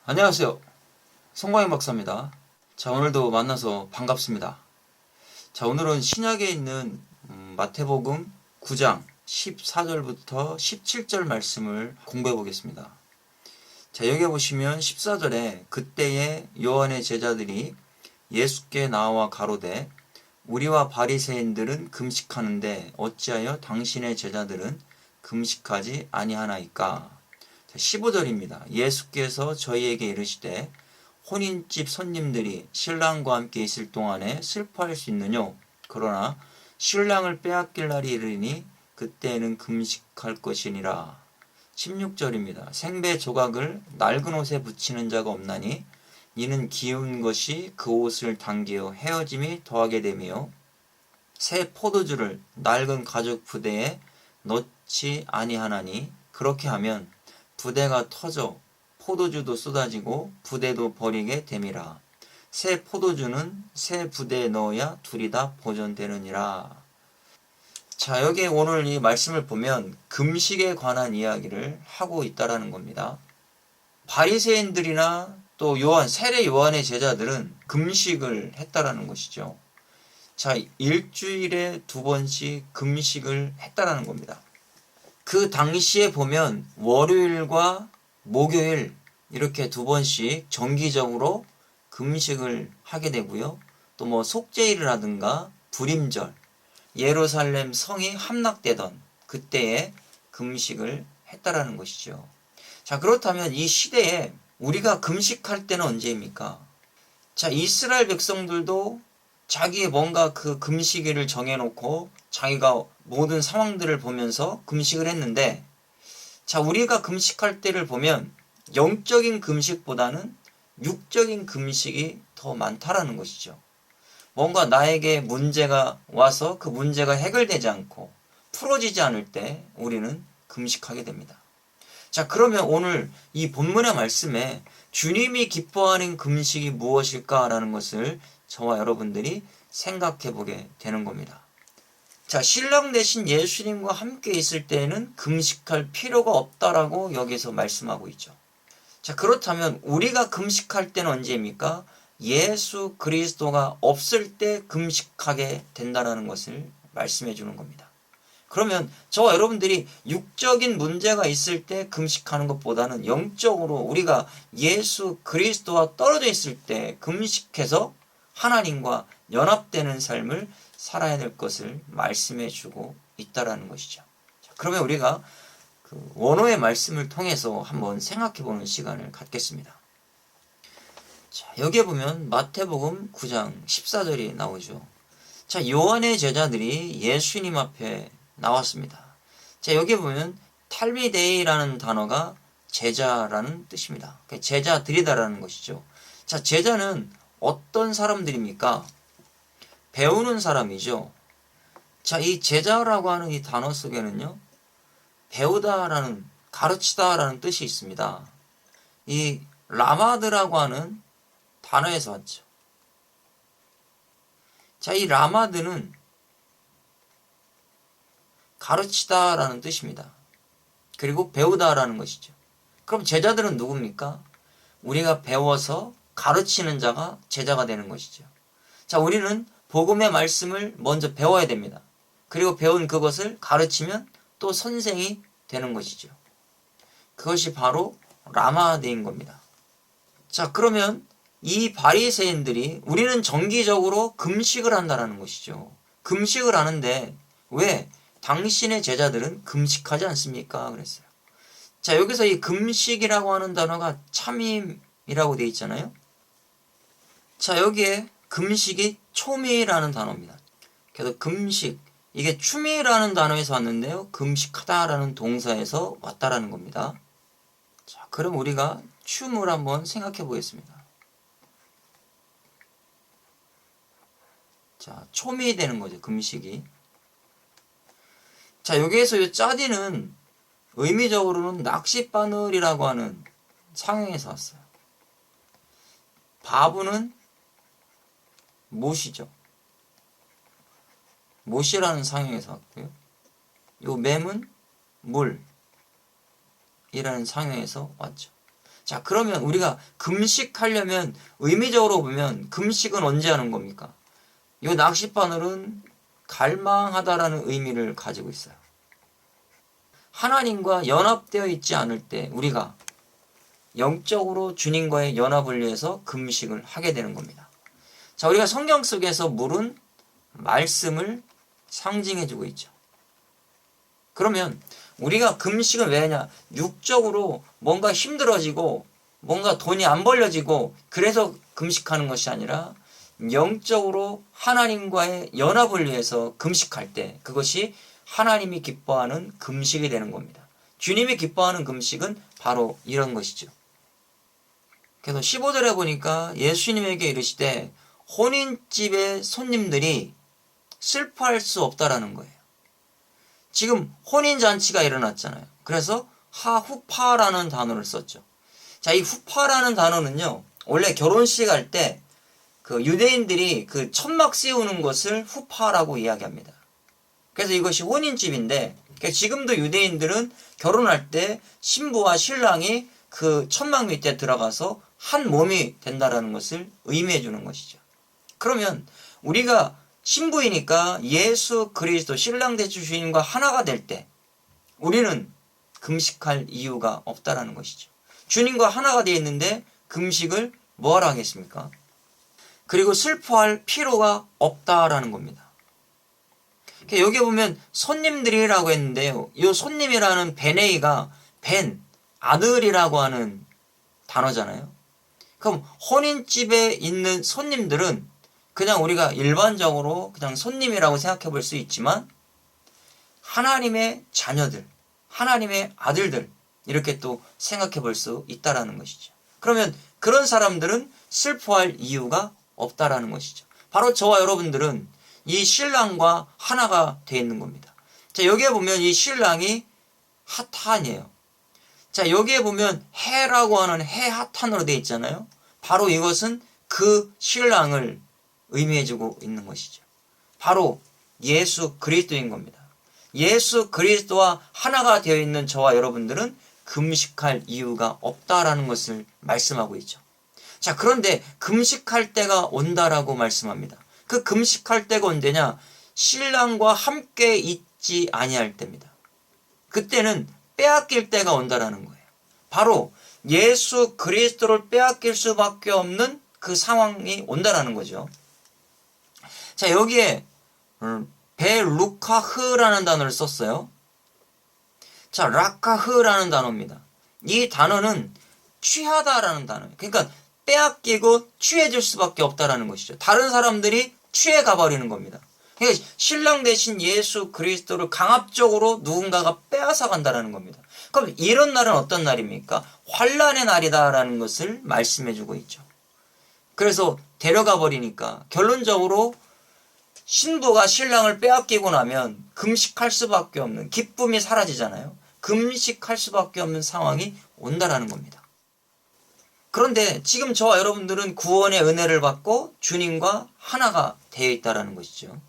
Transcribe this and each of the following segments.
안녕하세요. 송광인 박사입니다. 자, 오늘도 만나서 반갑습니다. 자, 오늘은 신약에 있는 마태복음 9장 14절부터 17절 말씀을 공부해 보겠습니다. 자, 여기 보시면 14절에 그때에 요한의 제자들이 예수께 나와 가로되 우리와 바리새인들은 금식하는데 어찌하여 당신의 제자들은 금식하지 아니하나이까? 15절입니다. 예수께서 저희에게 이르시되 혼인집 손님들이 신랑과 함께 있을 동안에 슬퍼할 수 있느뇨? 그러나 신랑을 빼앗길 날이 이르니 그때에는 금식할 것이니라. 16절입니다. 생배 조각을 낡은 옷에 붙이는 자가 없나니 이는 기운 것이 그 옷을 당기어 헤어짐이 더하게 되며 새 포도주를 낡은 가죽 부대에 넣지 아니하나니 그렇게 하면 부대가 터져 포도주도 쏟아지고 부대도 버리게 됨이라. 새 포도주는 새 부대에 넣어야 둘이 다 보존되느니라. 자, 여기 오늘 이 말씀을 보면 금식에 관한 이야기를 하고 있다라는 겁니다. 바리새인들이나 또 세례 요한의 제자들은 금식을 했다라는 것이죠. 자, 일주일에 2번씩 금식을 했다라는 겁니다. 그 당시에 보면 월요일과 목요일 이렇게 2번씩 정기적으로 금식을 하게 되고요. 또 뭐 속죄일이라든가 불임절, 예루살렘 성이 함락되던 그때에 금식을 했다라는 것이죠. 자, 그렇다면 이 시대에 우리가 금식할 때는 언제입니까? 자, 이스라엘 백성들도 자기의 뭔가 그 금식일을 정해놓고 자기가 모든 상황들을 보면서 금식을 했는데, 자, 우리가 금식할 때를 보면 영적인 금식보다는 육적인 금식이 더 많다라는 것이죠. 뭔가 나에게 문제가 와서 그 문제가 해결되지 않고 풀어지지 않을 때 우리는 금식하게 됩니다. 자, 그러면 오늘 이 본문의 말씀에 주님이 기뻐하는 금식이 무엇일까라는 것을 저와 여러분들이 생각해 보게 되는 겁니다. 자, 신랑 대신 예수님과 함께 있을 때에는 금식할 필요가 없다라고 여기서 말씀하고 있죠. 자, 그렇다면 우리가 금식할 때는 언제입니까? 예수 그리스도가 없을 때 금식하게 된다는 것을 말씀해 주는 겁니다. 그러면 저와 여러분들이 육적인 문제가 있을 때 금식하는 것보다는 영적으로 우리가 예수 그리스도와 떨어져 있을 때 금식해서 하나님과 연합되는 삶을 살아야 될 것을 말씀해 주고 있다라는 것이죠. 자, 그러면 우리가 그 원어의 말씀을 통해서 한번 생각해 보는 시간을 갖겠습니다. 자, 여기에 보면 마태복음 9장 14절이 나오죠. 자, 요한의 제자들이 예수님 앞에 나왔습니다. 자, 여기 보면 탈미데이라는 단어가 제자라는 뜻입니다. 제자들이다라는 것이죠. 자, 제자는 어떤 사람들입니까? 배우는 사람이죠. 자, 이 제자라고 하는 이 단어 속에는요, 배우다라는, 가르치다라는 뜻이 있습니다. 이 라마드라고 하는 단어에서 왔죠. 자, 이 라마드는 가르치다라는 뜻입니다. 그리고 배우다라는 것이죠. 그럼 제자들은 누굽니까? 우리가 배워서 가르치는 자가 제자가 되는 것이죠. 자, 우리는 복음의 말씀을 먼저 배워야 됩니다. 그리고 배운 그것을 가르치면 또 선생이 되는 것이죠. 그것이 바로 라마드인 겁니다. 자, 그러면 이 바리새인들이 우리는 정기적으로 금식을 한다는 것이죠. 금식을 하는데 왜 당신의 제자들은 금식하지 않습니까? 그랬어요. 자, 여기서 이 금식이라고 하는 단어가 참임이라고 되어 있잖아요. 자, 여기에 금식이 초미라는 단어입니다. 그래서 금식, 이게 추미라는 단어에서 왔는데요. 금식하다라는 동사에서 왔다라는 겁니다. 자, 그럼 우리가 춤을 한번 생각해 보겠습니다. 자, 초미 되는 거죠. 금식이. 자, 여기에서 이 짜디는 의미적으로는 낚싯바늘이라고 하는 상형에서 왔어요. 바브는 못이죠. 못이라는 상형에서 왔고요. 요 맴은 물이라는 상형에서 왔죠. 자, 그러면 우리가 금식하려면 의미적으로 보면 금식은 언제 하는 겁니까? 이 낚싯바늘은 갈망하다라는 의미를 가지고 있어요. 하나님과 연합되어 있지 않을 때 우리가 영적으로 주님과의 연합을 위해서 금식을 하게 되는 겁니다. 자, 우리가 성경 속에서 물은 말씀을 상징해주고 있죠. 그러면 우리가 금식은 왜 하냐? 육적으로 뭔가 힘들어지고 뭔가 돈이 안 벌려지고 그래서 금식하는 것이 아니라 영적으로 하나님과의 연합을 위해서 금식할 때 그것이 하나님이 기뻐하는 금식이 되는 겁니다. 주님이 기뻐하는 금식은 바로 이런 것이죠. 그래서 15절에 보니까 예수님에게 이르시되 혼인집의 손님들이 슬퍼할 수 없다라는 거예요. 지금 혼인잔치가 일어났잖아요. 그래서 하후파라는 단어를 썼죠. 자, 이 후파라는 단어는요, 원래 결혼식 할 때 그 유대인들이 그 천막 씌우는 것을 후파라고 이야기합니다. 그래서 이것이 혼인집인데, 지금도 유대인들은 결혼할 때 신부와 신랑이 그 천막 밑에 들어가서 한 몸이 된다라는 것을 의미해 주는 것이죠. 그러면 우리가 신부이니까 예수 그리스도 신랑 대주 주님과 하나가 될 때 우리는 금식할 이유가 없다라는 것이죠. 주님과 하나가 되어 있는데 금식을 뭐하러 하겠습니까? 그리고 슬퍼할 필요가 없다라는 겁니다. 여기 보면 손님들이라고 했는데요. 이 손님이라는 베네이가 벤, 아들이라고 하는 단어잖아요. 그럼 혼인집에 있는 손님들은 그냥 우리가 일반적으로 그냥 손님이라고 생각해 볼 수 있지만 하나님의 자녀들, 하나님의 아들들 이렇게 또 생각해 볼 수 있다라는 것이죠. 그러면 그런 사람들은 슬퍼할 이유가 없다라는 것이죠. 바로 저와 여러분들은 이 신랑과 하나가 되어 있는 겁니다. 자, 여기에 보면 이 신랑이 핫한이에요. 자, 여기에 보면 해라고 하는 해 핫한으로 되어 있잖아요. 바로 이것은 그 신랑을 의미해주고 있는 것이죠. 바로 예수 그리스도인 겁니다. 예수 그리스도와 하나가 되어 있는 저와 여러분들은 금식할 이유가 없다라는 것을 말씀하고 있죠. 자, 그런데 금식할 때가 온다라고 말씀합니다. 그 금식할 때가 언제냐? 신랑과 함께 있지 아니할 때입니다. 그때는 빼앗길 때가 온다라는 거예요. 바로 예수 그리스도를 빼앗길 수밖에 없는 그 상황이 온다라는 거죠. 자, 여기에 베루카흐라는 단어를 썼어요. 자, 라카흐라는 단어입니다. 이 단어는 취하다라는 단어예요. 그러니까 빼앗기고 취해질 수밖에 없다라는 것이죠. 다른 사람들이 취해 가버리는 겁니다. 그러니까 신랑 대신 예수 그리스도를 강압적으로 누군가가 빼앗아 간다라는 겁니다. 그럼 이런 날은 어떤 날입니까? 환란의 날이다라는 것을 말씀해 주고 있죠. 그래서 데려가 버리니까 결론적으로 신부가 신랑을 빼앗기고 나면 금식할 수밖에 없는, 기쁨이 사라지잖아요. 금식할 수밖에 없는 상황이 온다라는 겁니다. 그런데 지금 저와 여러분들은 구원의 은혜를 받고 주님과 하나가 되어 있다라는 것이죠.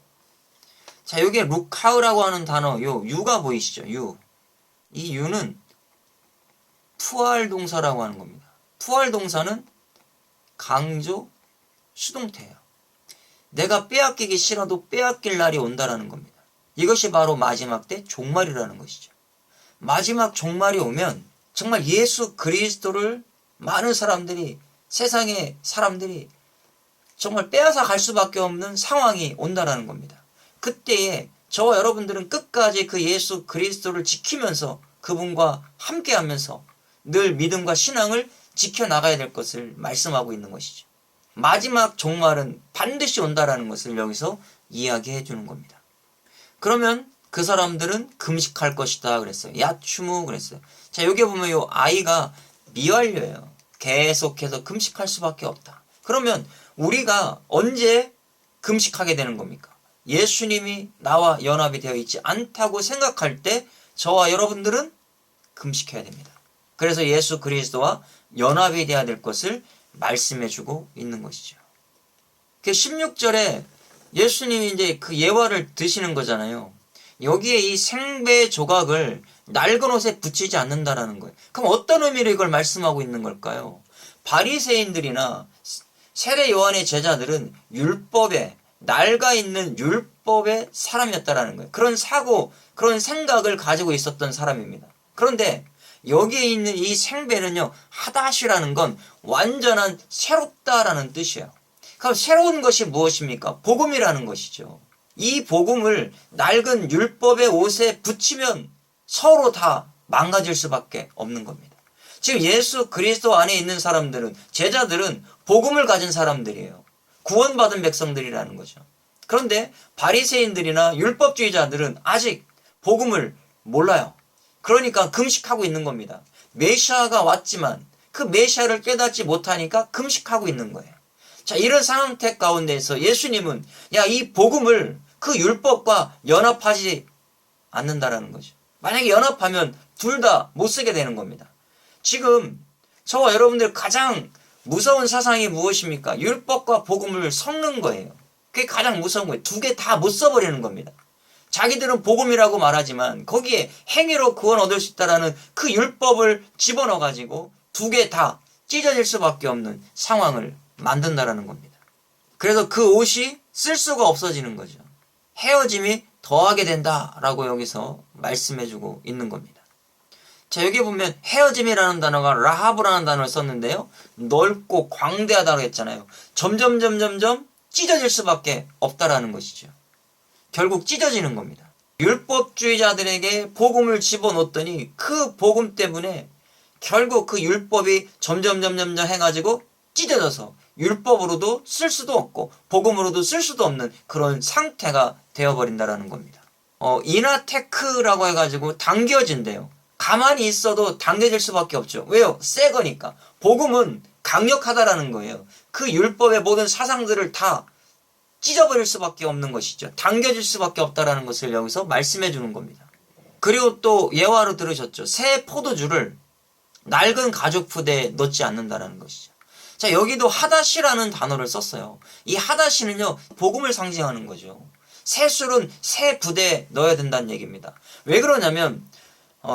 자, 여기에 루카우라고 하는 단어, 요 유가 보이시죠? 유. 이 유는 푸알 동사라고 하는 겁니다. 푸알 동사는 강조 수동태예요. 내가 빼앗기기 싫어도 빼앗길 날이 온다라는 겁니다. 이것이 바로 마지막 때 종말이라는 것이죠. 마지막 종말이 오면 정말 예수 그리스도를 많은 사람들이, 세상의 사람들이 정말 빼앗아 갈 수밖에 없는 상황이 온다라는 겁니다. 그때에 저와 여러분들은 끝까지 그 예수 그리스도를 지키면서 그분과 함께하면서 늘 믿음과 신앙을 지켜나가야 될 것을 말씀하고 있는 것이죠. 마지막 종말은 반드시 온다라는 것을 여기서 이야기해 주는 겁니다. 그러면 그 사람들은 금식할 것이다 그랬어요. 야추무 그랬어요. 자, 여기 보면 이 아이가 미완료예요. 계속해서 금식할 수밖에 없다. 그러면 우리가 언제 금식하게 되는 겁니까? 예수님이 나와 연합이 되어 있지 않다고 생각할 때 저와 여러분들은 금식해야 됩니다. 그래서 예수 그리스도와 연합이 되어야 될 것을 말씀해주고 있는 것이죠. 16절에 예수님이 이제 그 예화를 드시는 거잖아요. 여기에 이 생배 조각을 낡은 옷에 붙이지 않는다라는 거예요. 그럼 어떤 의미로 이걸 말씀하고 있는 걸까요? 바리새인들이나 세례 요한의 제자들은 율법에 낡아 있는 율법의 사람이었다라는 거예요. 그런 사고, 그런 생각을 가지고 있었던 사람입니다. 그런데 여기에 있는 이 생배는요, 하다시라는 건 완전한 새롭다라는 뜻이에요. 그럼 새로운 것이 무엇입니까? 복음이라는 것이죠. 이 복음을 낡은 율법의 옷에 붙이면 서로 다 망가질 수밖에 없는 겁니다. 지금 예수 그리스도 안에 있는 사람들은, 제자들은 복음을 가진 사람들이에요. 구원받은 백성들이라는 거죠. 그런데 바리새인들이나 율법주의자들은 아직 복음을 몰라요. 그러니까 금식하고 있는 겁니다. 메시아가 왔지만 그 메시아를 깨닫지 못하니까 금식하고 있는 거예요. 자, 이런 상태 가운데서 예수님은 이 복음을 그 율법과 연합하지 않는다라는 거죠. 만약에 연합하면 둘 다 못 쓰게 되는 겁니다. 지금 저와 여러분들 가장 무서운 사상이 무엇입니까? 율법과 복음을 섞는 거예요. 그게 가장 무서운 거예요. 두 개 다 못 써버리는 겁니다. 자기들은 복음이라고 말하지만 거기에 행위로 구원 얻을 수 있다라는 그 율법을 집어넣어가지고 두 개 다 찢어질 수밖에 없는 상황을 만든다라는 겁니다. 그래서 그 옷이 쓸 수가 없어지는 거죠. 헤어짐이 더하게 된다라고 여기서 말씀해주고 있는 겁니다. 자, 여기 보면 헤어짐이라는 단어가 라하브라는 단어를 썼는데요. 넓고 광대하다고 했잖아요. 점점 찢어질 수밖에 없다라는 것이죠. 결국 찢어지는 겁니다. 율법주의자들에게 복음을 집어넣었더니 그 복음 때문에 결국 그 율법이 점점 해가지고 찢어져서 율법으로도 쓸 수도 없고 복음으로도 쓸 수도 없는 그런 상태가 되어버린다라는 겁니다. 이나테크라고 해가지고 당겨진대요. 가만히 있어도 당겨질 수밖에 없죠. 왜요? 새 거니까. 복음은 강력하다라는 거예요. 그 율법의 모든 사상들을 다 찢어버릴 수밖에 없는 것이죠. 당겨질 수밖에 없다라는 것을 여기서 말씀해 주는 겁니다. 그리고 또 예화로 들으셨죠. 새 포도주를 낡은 가죽 부대에 넣지 않는다라는 것이죠. 자, 여기도 하다시라는 단어를 썼어요. 이 하다시는요, 복음을 상징하는 거죠. 새 술은 새 부대에 넣어야 된다는 얘기입니다. 왜 그러냐면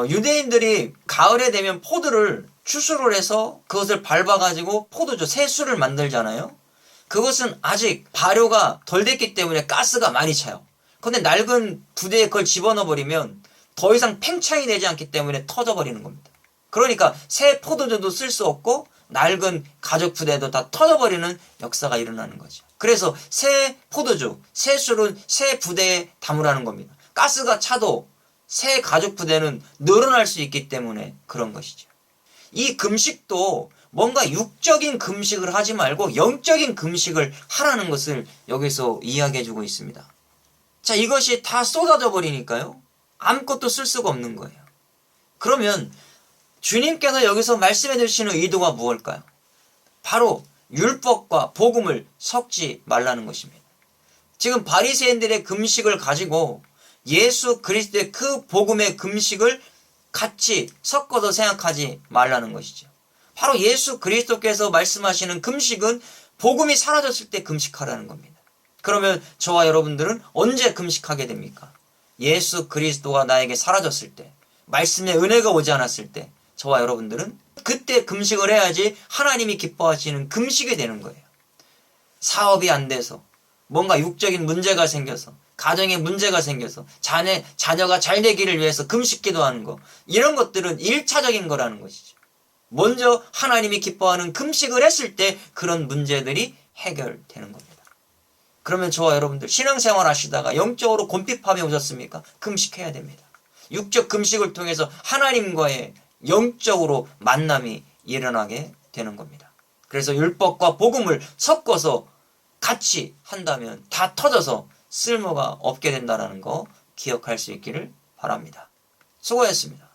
유대인들이 가을에 되면 포도를 추수를 해서 그것을 밟아가지고 포도주, 새 술을 만들잖아요. 그것은 아직 발효가 덜 됐기 때문에 가스가 많이 차요. 그런데 낡은 부대에 그걸 집어넣어버리면 더 이상 팽창이 되지 않기 때문에 터져버리는 겁니다. 그러니까 새 포도주도 쓸 수 없고 낡은 가죽 부대도 다 터져버리는 역사가 일어나는 거죠. 그래서 새 포도주, 새 술은 새 부대에 담으라는 겁니다. 가스가 차도 새 가죽 부대는 늘어날 수 있기 때문에 그런 것이죠. 이 금식도 뭔가 육적인 금식을 하지 말고 영적인 금식을 하라는 것을 여기서 이야기해주고 있습니다. 자, 이것이 다 쏟아져 버리니까요. 아무것도 쓸 수가 없는 거예요. 그러면 주님께서 여기서 말씀해 주시는 의도가 무엇일까요? 바로 율법과 복음을 섞지 말라는 것입니다. 지금 바리새인들의 금식을 가지고 예수 그리스도의 그 복음의 금식을 같이 섞어서 생각하지 말라는 것이죠. 바로 예수 그리스도께서 말씀하시는 금식은 복음이 사라졌을 때 금식하라는 겁니다. 그러면 저와 여러분들은 언제 금식하게 됩니까? 예수 그리스도가 나에게 사라졌을 때, 말씀의 은혜가 오지 않았을 때 저와 여러분들은 그때 금식을 해야지 하나님이 기뻐하시는 금식이 되는 거예요. 사업이 안 돼서, 뭔가 육적인 문제가 생겨서, 가정에 문제가 생겨서, 자녀가 잘 되기를 위해서 금식 기도하는 거, 이런 것들은 1차적인 거라는 것이죠. 먼저 하나님이 기뻐하는 금식을 했을 때 그런 문제들이 해결되는 겁니다. 그러면 저와 여러분들 신앙생활 하시다가 영적으로 곤핍함이 오셨습니까? 금식해야 됩니다. 육적 금식을 통해서 하나님과의 영적으로 만남이 일어나게 되는 겁니다. 그래서 율법과 복음을 섞어서 같이 한다면 다 터져서 쓸모가 없게 된다는 거 기억할 수 있기를 바랍니다. 수고했습니다.